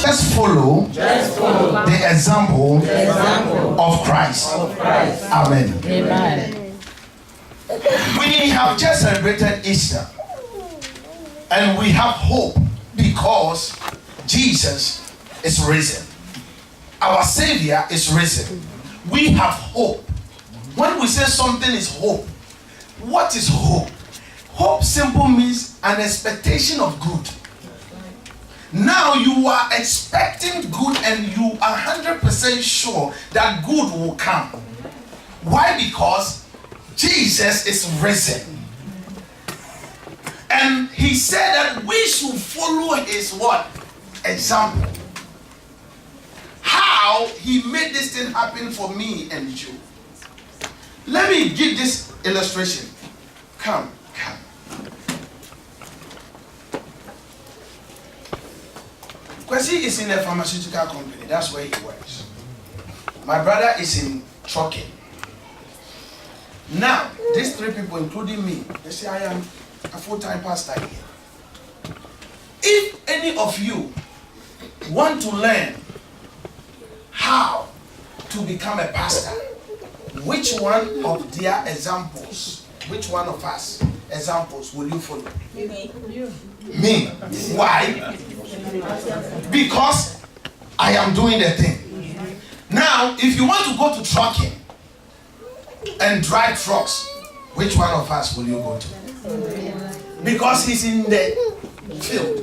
Just follow the example of Christ. Amen. Amen. We have just celebrated Easter, and we have hope because Jesus is risen. Our Savior is risen. We have hope. When we say something is hope, what is hope? Hope simply means an expectation of good. Now you are expecting good and you are 100% sure that good will come. Why? Because Jesus is risen. And he said that we should follow his what? Example. How he made this thing happen for me and you. Let me give this illustration. Come. Kwesi is in a pharmaceutical company. That's where he works. My brother is in trucking. Now, these three people, including me, they say I am a full-time pastor here. If any of you want to learn how to become a pastor, which one of their examples, which one of us examples will you follow? Me. Why? Because I am doing the thing. Now, if you want to go to trucking and drive trucks, which one of us will you go to? Because he's in the field.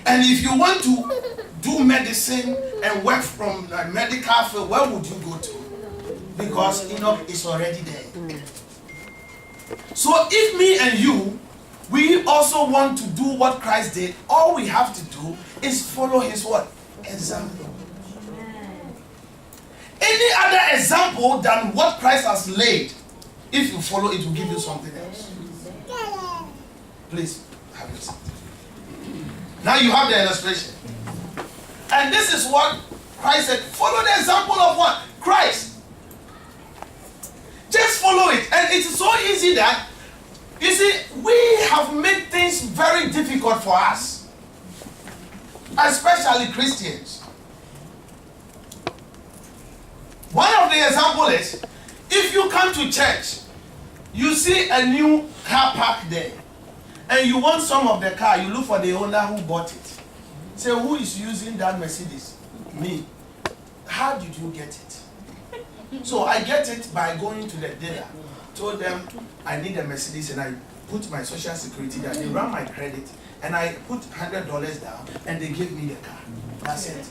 And if you want to do medicine and work from the medical field, where would you go to? Because Enoch is already there. So if me and you, we also want to do what Christ did, all we have to do is follow his what? Example. Any other example than what Christ has laid, if you follow it, will give you something else. Please, have your seat. Now you have the illustration. And this is what Christ said. Follow the example of what? Christ. Just follow it. And it's so easy that, you see, we have made things very difficult for us. Especially Christians. One of the examples is, if you come to church, you see a new car parked there, and you want some of the car, you look for the owner who bought it. Say, who is using that Mercedes? Me. How did you get it? So I get it by going to the dealer. Told them I need a Mercedes, and I put my social security down. They ran my credit, and I put $100 down, and they gave me the car. That's it.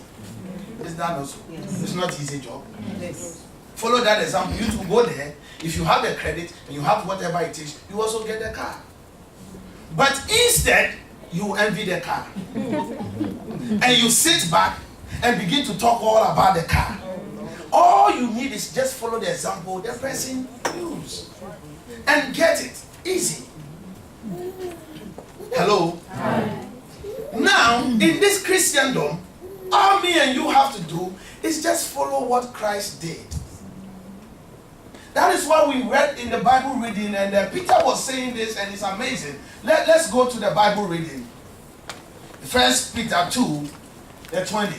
Is that also? Yes. It's not easy job. Yes. Follow that example. You to go there. If you have the credit and you have whatever it is, you also get the car. But instead, you envy the car. And you sit back and begin to talk all about the car. All you need is just follow the example the person used. And get it. Easy. Hello? Hi. Now, in this Christendom, all me and you have to do is just follow what Christ did. That is what we read in the Bible reading, and Peter was saying this, and it's amazing. Let's go to the Bible reading. 1 Peter 2, the 20.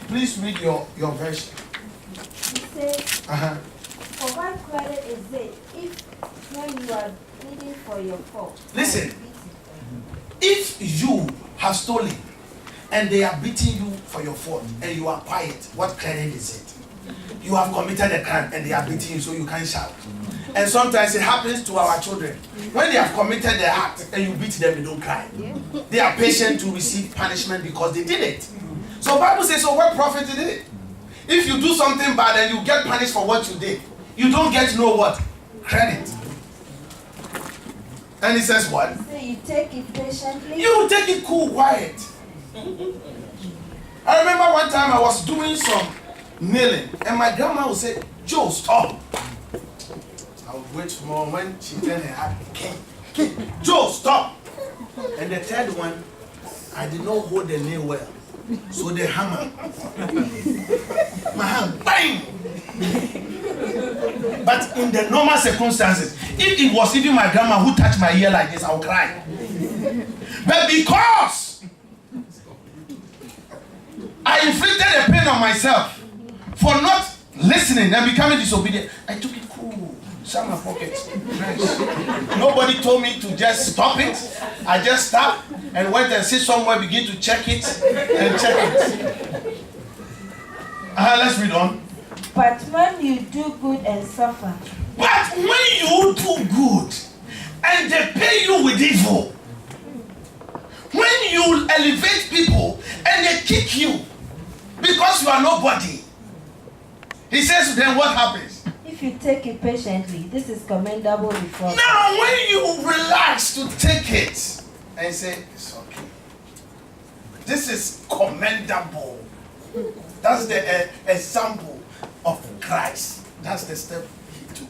Please read your version. He says, for what credit is it if when you are pleading for your fault? Listen, if you have stolen and they are beating you for your fault and you are quiet, what credit is it? You have committed a crime and they are beating you so you can't shout. And sometimes it happens to our children. When they have committed the act and you beat them, they don't cry. They are patient to receive punishment because they did it. So Bible says, so what profit is it? If you do something bad and you get punished for what you did, you don't get no what? Credit. And he says what? So you take it patiently? You take it cool, quiet. I remember one time I was doing some kneeling and my grandma would say, Joe, stop. I would wait for more. When she turned her head, okay, Joe, stop. And the third one, I did not hold the nail well. So the hammer, my hand, bang! But in the normal circumstances, if it was even my grandma who touched my ear like this, I would cry. But because I inflicted a pain on myself for not listening and becoming disobedient, I took it cool. Shut my pocket. Nice. Nobody told me to just stop it. I just stopped and went and sit somewhere, begin to check it and check it. Let's read on. But when you do good and suffer. But when you do good and they pay you with evil, when you elevate people and they kick you because you are nobody, he says, then what happens? If you take it patiently, this is commendable before God. Now, when you relax to take it and say, it's okay, this is commendable. That's the example of Christ. That's the step he took.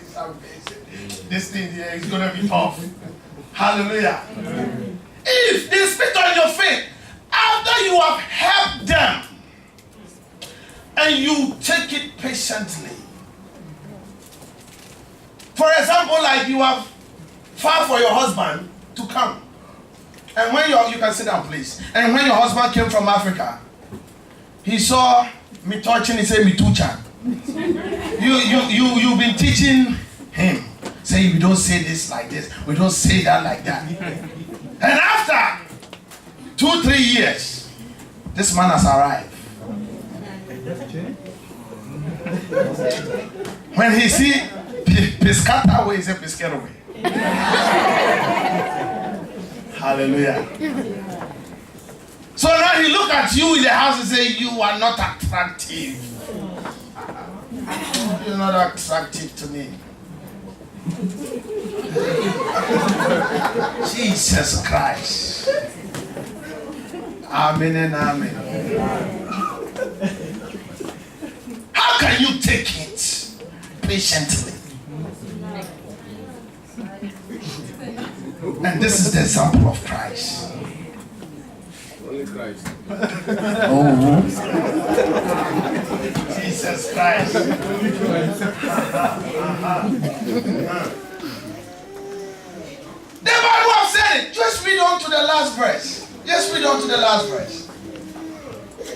It's amazing. This thing here is going to be tough. Hallelujah. If they spit on your face after you have helped them and you take it patiently. For example, like you have fought for your husband to come. And when you can sit down, please. And when your husband came from Africa, he saw me touching, he said, me tucha. You've been teaching him. Say, we don't say this like this. We don't say that like that. And after 2-3 years, this man has arrived. When he see pescata way, he say pesquero way. Hallelujah. So now he look at you in the house and say, you are not attractive. You're not attractive to me. Jesus Christ. Amen and amen. How can you take it patiently? And this is the example of Christ. Only Christ. Oh, Jesus Christ. The Bible has said it. Just read on to the last verse. Just read on to the last verse.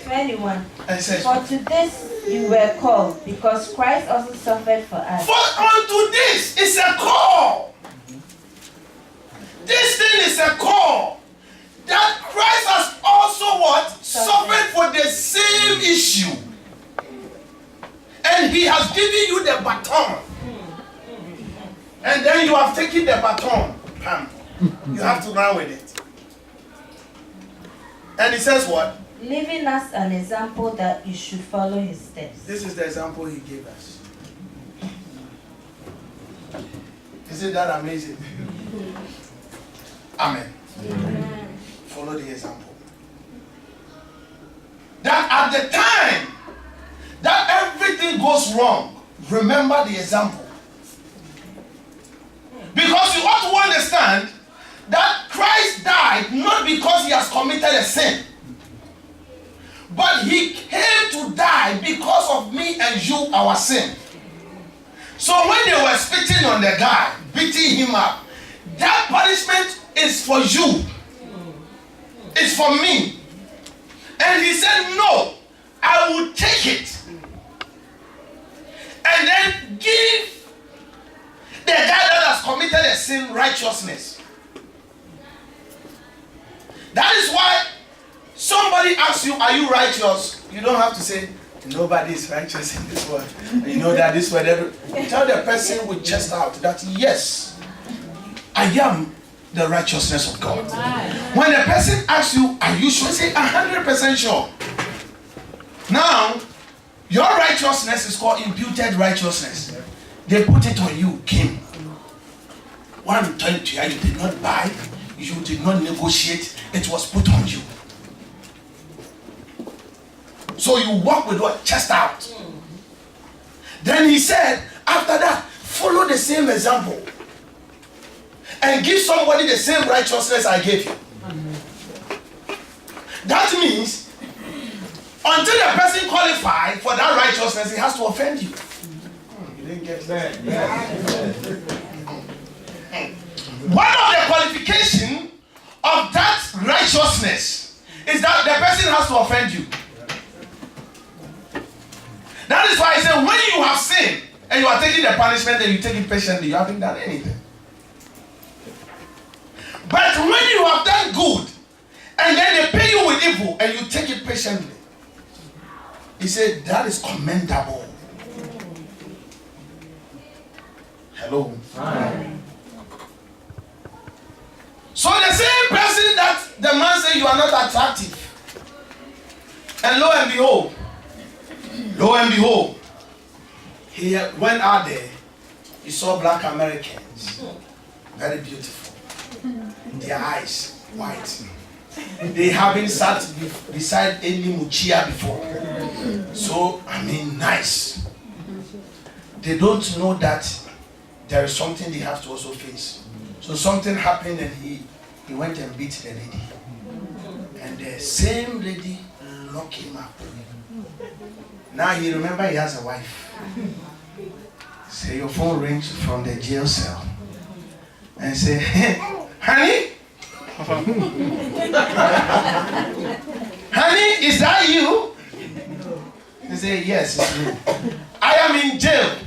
21. And it says, For to this you were called, because Christ also suffered for us. for unto this is a call. This thing is a call. That Christ has also what? Suffered for the same issue. And he has given you the baton. And then you have taken the baton. Bam. You have to run with it. And he says what? Leaving us an example that you should follow his steps. This is the example he gave us. Isn't that amazing? Amen. Amen. Follow the example. That at the time that everything goes wrong, remember the example. Because you ought to understand that Christ died not because he has committed a sin, but he came to die because of me and you, our sin. So when they were spitting on the guy, beating him up, that punishment is for you. It's for me. And he said, no, I will take it. And then give the guy that has committed a sin righteousness. That is why somebody asks you, are you righteous? You don't have to say, nobody is righteous in this world. You know that this world, tell the person with chest out that yes, I am the righteousness of God. When the person asks you, are you sure? Say 100% sure. Now, your righteousness is called imputed righteousness. They put it on you, king. 120, you did not buy, you did not negotiate, it was put on you. So you walk with what? Chest out. Then he said, after that, follow the same example. And give somebody the same righteousness I gave you. That means Until the person qualifies for that righteousness, he has to offend you. You didn't get that. One of the qualifications of that righteousness is that the person has to offend you. That is why I say when you have sinned and you are taking the punishment and you take it patiently, you haven't done anything. But when you have done good and then they pay you with evil and you take it patiently, he said that is commendable. Hello. Hi. So the same person that the man said you are not attractive, and lo and behold, he went out there, he saw black Americans, very beautiful, their eyes white. They haven't sat beside any muchia before. So, nice. They don't know that there is something they have to also face. So something happened and he went and beat the lady. And the same lady locked him up. Now he remember he has a wife. Say your phone rings from the jail cell. And say, hey, honey? Honey, is that you? He say, yes, it's me. I am in jail.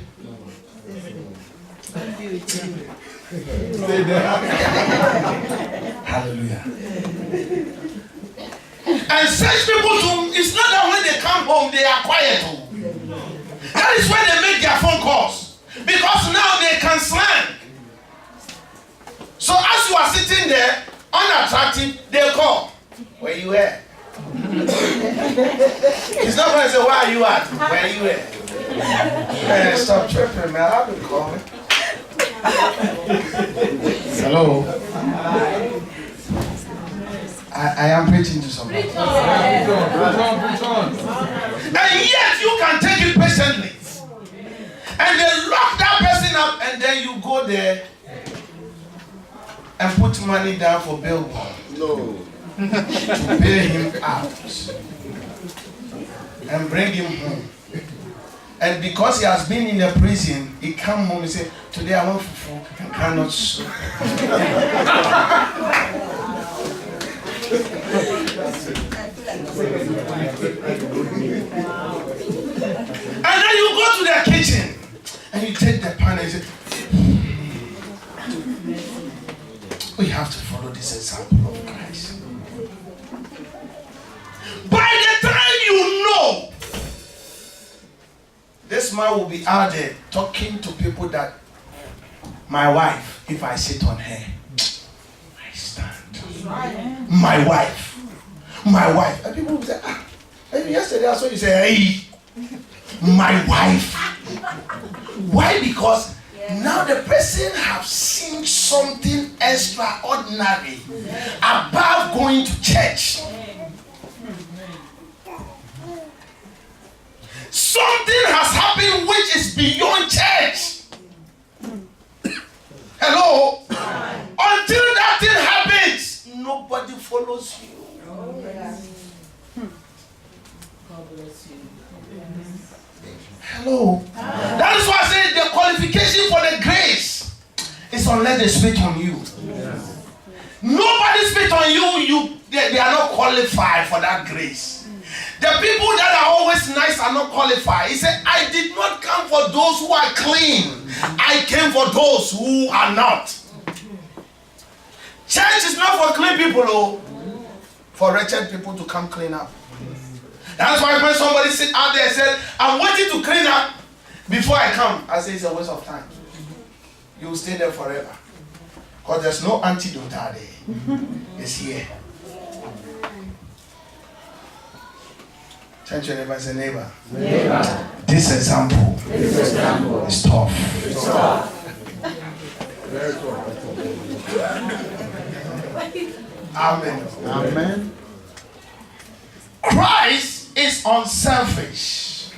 Hallelujah. And such people too, it's not that when they come home they are quiet. That is when they make their phone calls. Because now they can slang. So as you are sitting there, unattractive, they'll call. Where you at? It's not going to say, where are you at? Where you at? Man, stop tripping, man. I've been calling. Hello. I am preaching to somebody. Preach on. And yet you can take it patiently. And they lock that person up and then you go there and put money down for billboard. No. To pay him out. And bring him home. And because he has been in the prison, he come home and say, today I want fufu and cannot soup. And then you go to the kitchen and you take the pan and say, we have to follow this example of Christ. By the time you know, this man will be out there talking to people that my wife, if I sit on her, I stand. My wife. And people will say, yesterday I saw you say, hey, my wife. Why? Because now the person have seen something extraordinary above going to church. Something has happened which is beyond church. Hello? Until that thing happens, nobody follows you. Hello? That is why I say the qualification for the grace is unless they spit on you. Nobody spit on you, they are not qualified for that grace. The people that are always nice are not qualified. He said, I did not come for those who are clean. I came for those who are not. Church is not for clean people, oh. For wretched people to come clean up. That's why when somebody sit out there and said, I'm waiting to clean up before I come, I say it's a waste of time. You will stay there forever. Because there's no antidote out there. It's here. Turn to your neighbor and say, neighbor. This example is tough. It's tough. Very tough. Amen. Christ is unselfish.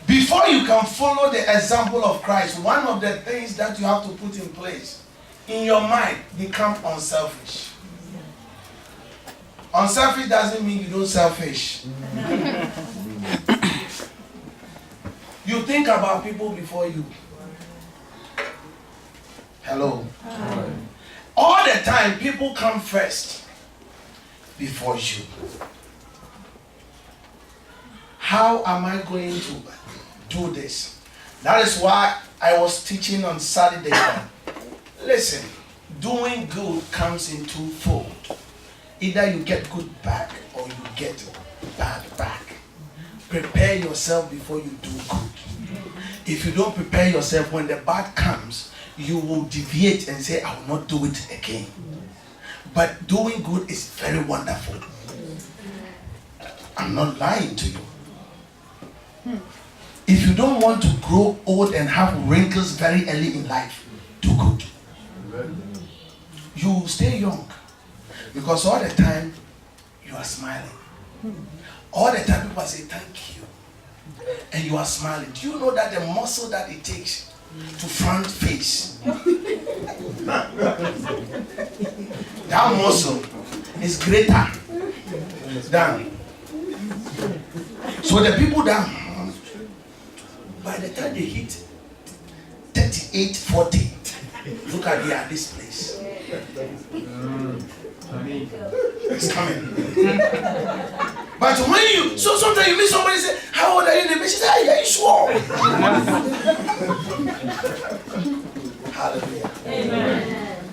Before you can follow the example of Christ, one of the things that you have to put in place in your mind, become unselfish. Unselfish doesn't mean you don't selfish. You think about people before you. Hello. All the time, people come first before you. How am I going to do this? That is why I was teaching on Saturday. Listen, doing good comes in twofold. Either you get good back or you get bad back. Prepare yourself before you do good. If you don't prepare yourself, when the bad comes, you will deviate and say, I will not do it again. But doing good is very wonderful. I'm not lying to you. If you don't want to grow old and have wrinkles very early in life, do good. You stay young. Because all the time, you are smiling. All the time, people say, thank you. And you are smiling. Do you know that the muscle that it takes to front face, that muscle is greater than. So the people down, by the time they hit 38, 40, look at they are this place. It's coming. But when you, so sometimes you meet somebody and say, how old are you? They say, hey, are you sure? Hallelujah. Amen.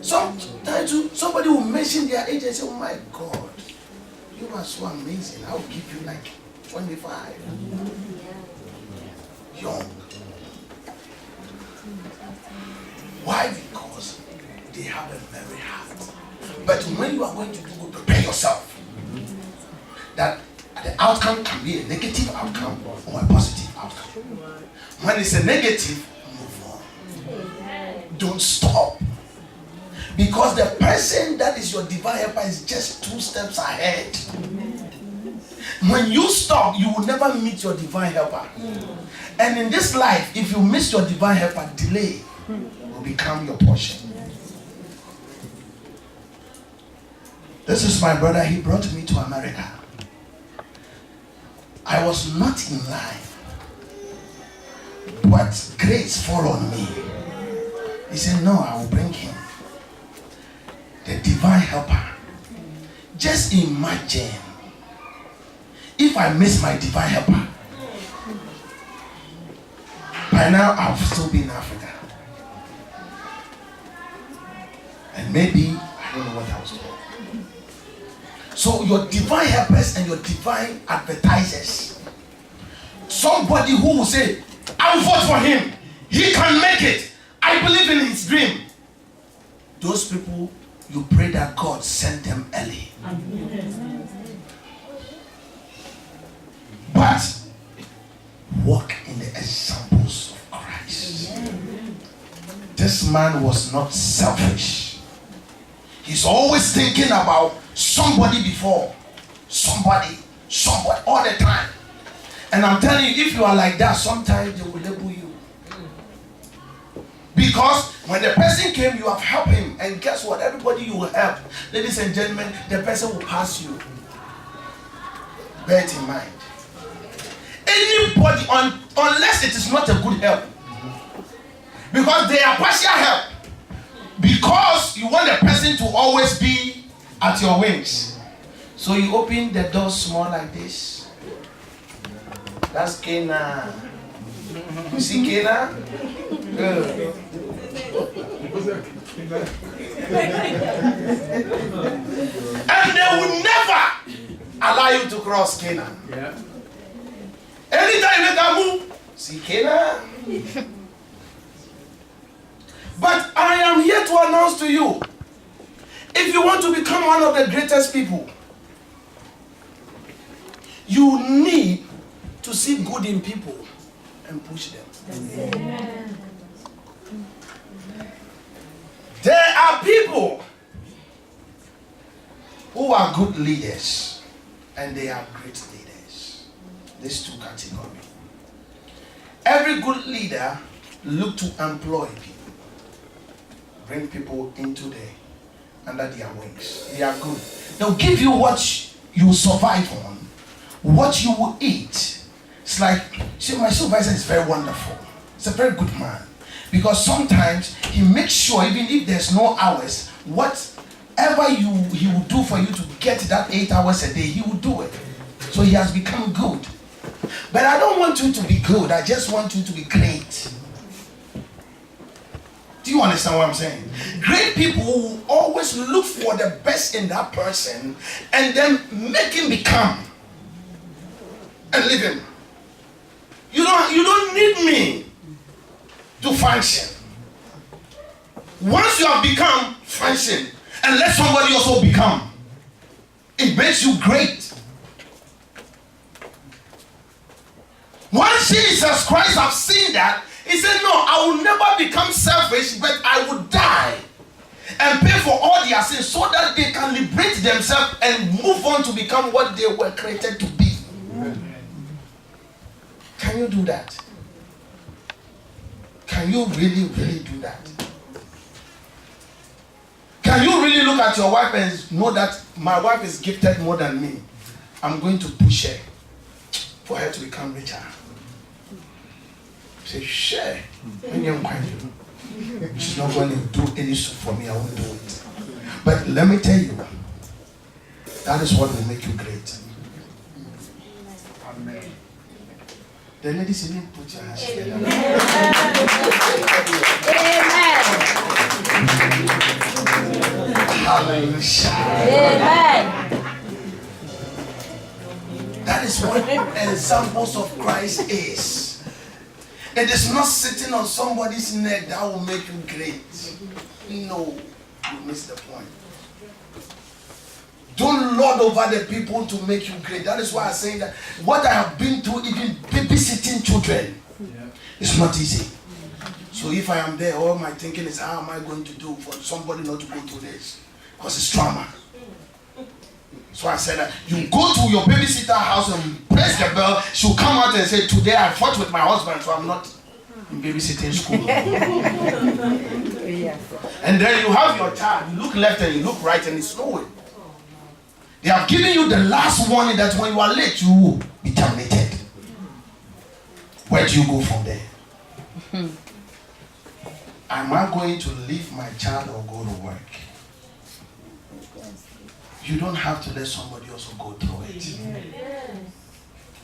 Sometimes somebody will mention their age and say, oh my God, you are so amazing. I'll give you like 25. Young. Why? Because they have a very heart. But when you are going to do good, prepare yourself. That the outcome can be a negative outcome or a positive outcome. When it's a negative, move on. Don't stop. Because the person that is your divine helper is just 2 steps ahead. When you stop, you will never meet your divine helper. And in this life, if you miss your divine helper, delay will become your portion. This is my brother. He brought me to America. I was not in line, but grace fall on me. He said, no, I will bring him. The divine helper. Just imagine if I miss my divine helper. By now, I'll still be in Africa. And maybe, I don't know what I was doing. So your divine helpers and your divine advertisers. Somebody who will say, I'll vote for him. He can make it. I believe in his dream. Those people, you pray that God sent them early. But walk in the examples of Christ. This man was not selfish. He's always thinking about somebody before. Somebody all the time. And I'm telling you, if you are like that, sometimes they will label you. Because when the person came, you have helped him. And guess what? Everybody you will help, ladies and gentlemen, the person will pass you. Bear it in mind. Anybody, unless it is not a good help. Because they are partial help. Because you want the person to always be at your wings. So you open the door small like this. That's Cana. You see Cana? Good. And they will never allow you to cross Cana. Yeah. Anytime you make a move, see Cana. But I am here to announce to you, if you want to become one of the greatest people, you need to see good in people and push them. Amen. There are people who are good leaders and they are great leaders. These two categories. Every good leader look to employ people, bring people into under their wings. They are good. They'll give you what you survive on, what you will eat. It's like, see, my supervisor is very wonderful. He's a very good man. Because sometimes he makes sure, even if there's no hours, whatever he will do for you to get that 8 hours a day, he will do it. So he has become good. But I don't want you to be good. I just want you to be great. Do you understand what I'm saying? Great people will always look for the best in that person and then make him become and live him. You don't need me to function. Once you have become, function, and let somebody also become. It makes you great. Once Jesus Christ have seen that, he said, no, I will never become selfish, but I will die and pay for all their sins so that they can liberate themselves and move on to become what they were created to be. Amen. Can you do that? Can you really, really do that? Can you really look at your wife and know that my wife is gifted more than me? I'm going to push her for her to become richer. Say, share. She's not going to do any soup for me. I won't do it. But let me tell you, that is what will make you great. Amen. The ladies, you put your hands together. Hallelujah. Amen. That is what examples of Christ is. It is not sitting on somebody's neck that will make you great. No, you miss the point. Don't lord over the people to make you great. That is why I'm saying that what I have been through, even babysitting children, it's not easy. So if I am there, all my thinking is, how am I going to do for somebody not to go through this? Because it's trauma. So I said that you go to your babysitter house and press the bell, she'll come out and say, today I fought with my husband, so I'm not in babysitting school. And then you have your child, you look left and you look right and it's snowing. They have given you the last warning that when you are late, you will be terminated. Where do you go from there? Am I going to leave my child or go to work? You don't have to let somebody also go through it.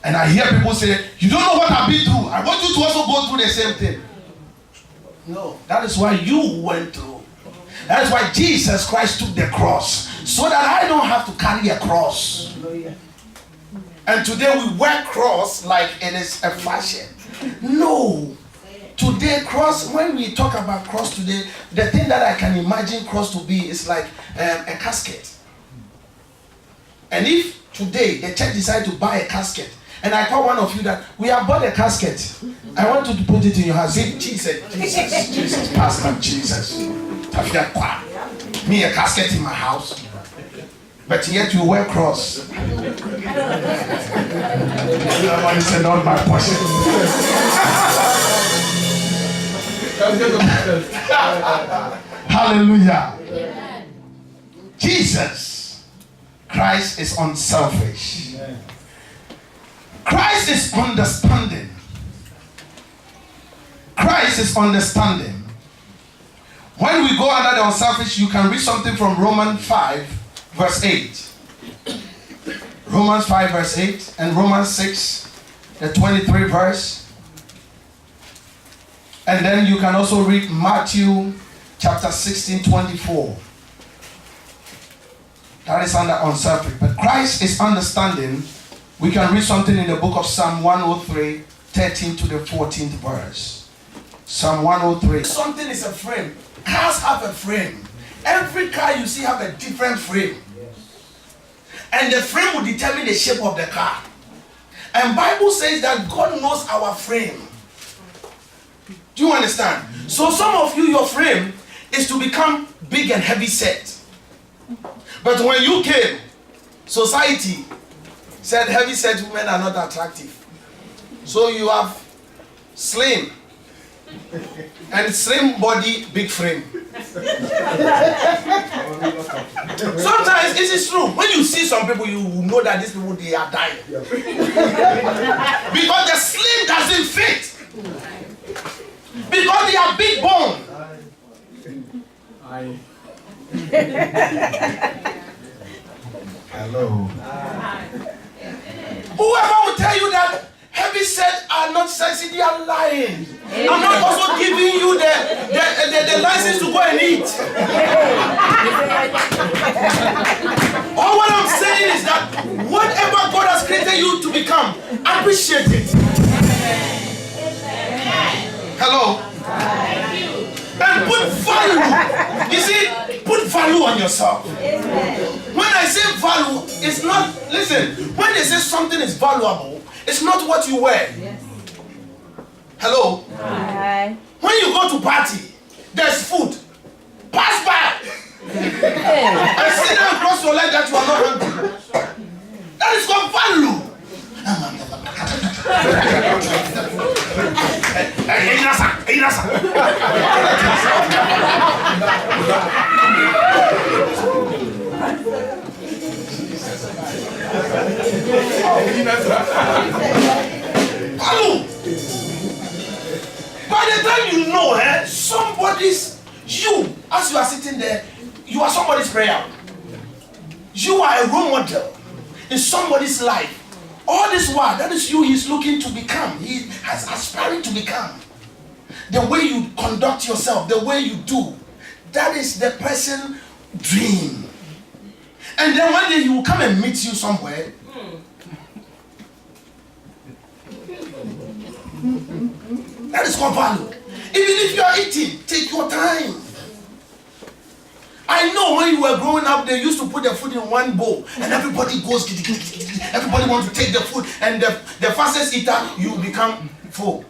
And I hear people say, you don't know what I've been through. I want you to also go through the same thing. No, that is why you went through. That is why Jesus Christ took the cross. So that I don't have to carry a cross. And today we wear cross like it is a fashion. No. Today cross, when we talk about cross today, the thing that I can imagine cross to be is like a casket. And if today the church decide to buy a casket, and I tell one of you that we have bought a casket, I want you to put it in your hand. Say, Jesus, Pastor Jesus. Me a casket in my house, but yet you wear cross. That one is not my portion. Hallelujah. Amen. Jesus Christ is unselfish. Amen. Christ is understanding. Christ is understanding. When we go under the unselfish, you can read something from Romans 5 verse 8. Romans 5 verse 8 and Romans 6 the 23 verse. And then you can also read Matthew chapter 16:24. That is under unselfish. But Christ is understanding. We can read something in the book of Psalm 103, 13 to the 14th verse. Psalm 103. Something is a frame. Cars have a frame. Every car you see have a different frame. And the frame will determine the shape of the car. And Bible says that God knows our frame. Do you understand? So some of you, your frame is to become big and heavy set. But when you came, society said heavy set women are not attractive. So you have slim. And slim body, big frame. Sometimes it is true. When you see some people, you know that these people, they are dying. Because the slim doesn't fit. Because they are big bone. Hello. Whoever will tell you that heavy set are not sexy, they are lying. I'm not also giving you the license to go and eat. All what I'm saying is that whatever God has created you to become, appreciate it. Hello? And put value. You see, put value on yourself. When I say value, it's not, listen, when they say something is valuable, it's not what you wear. Hello? Hi. When you go to party, there's food. Pass by. And sit down across your leg that you are not hungry. That is called value. Hey, Nasa. Value. By the time you know, somebody's, you, as you are sitting there, you are somebody's prayer. You are a role model in somebody's life. All this while, that is you he's looking to become. He has aspiring to become. The way you conduct yourself, the way you do, that is the person dream. And then one day he will come and meet you somewhere. That is called value. Even if you are eating, take your time. I know when you were growing up, they used to put the food in one bowl and everybody goes, everybody wants to take the food, and the fastest eater, you become full.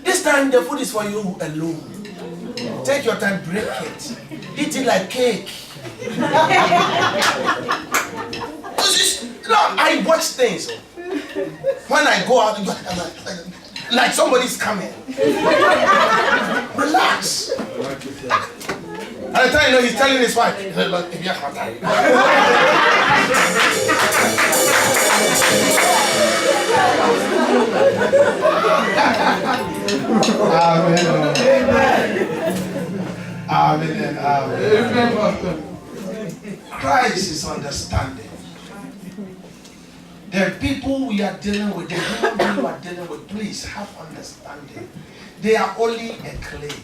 This time the food is for you alone. Take your time, break it. Eat it like cake. I watch things. When I go out, like somebody's coming. Relax. At the time, he's telling his wife, Amen. Christ is understanding. The people we are dealing with, the human beings we are dealing with, please have understanding. They are only a clay.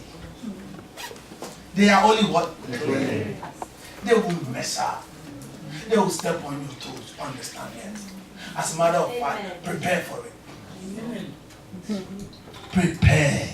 They are only what? Clay. They will mess up. They will step on your toes. Understand it. As a matter of fact, prepare for it. Prepare.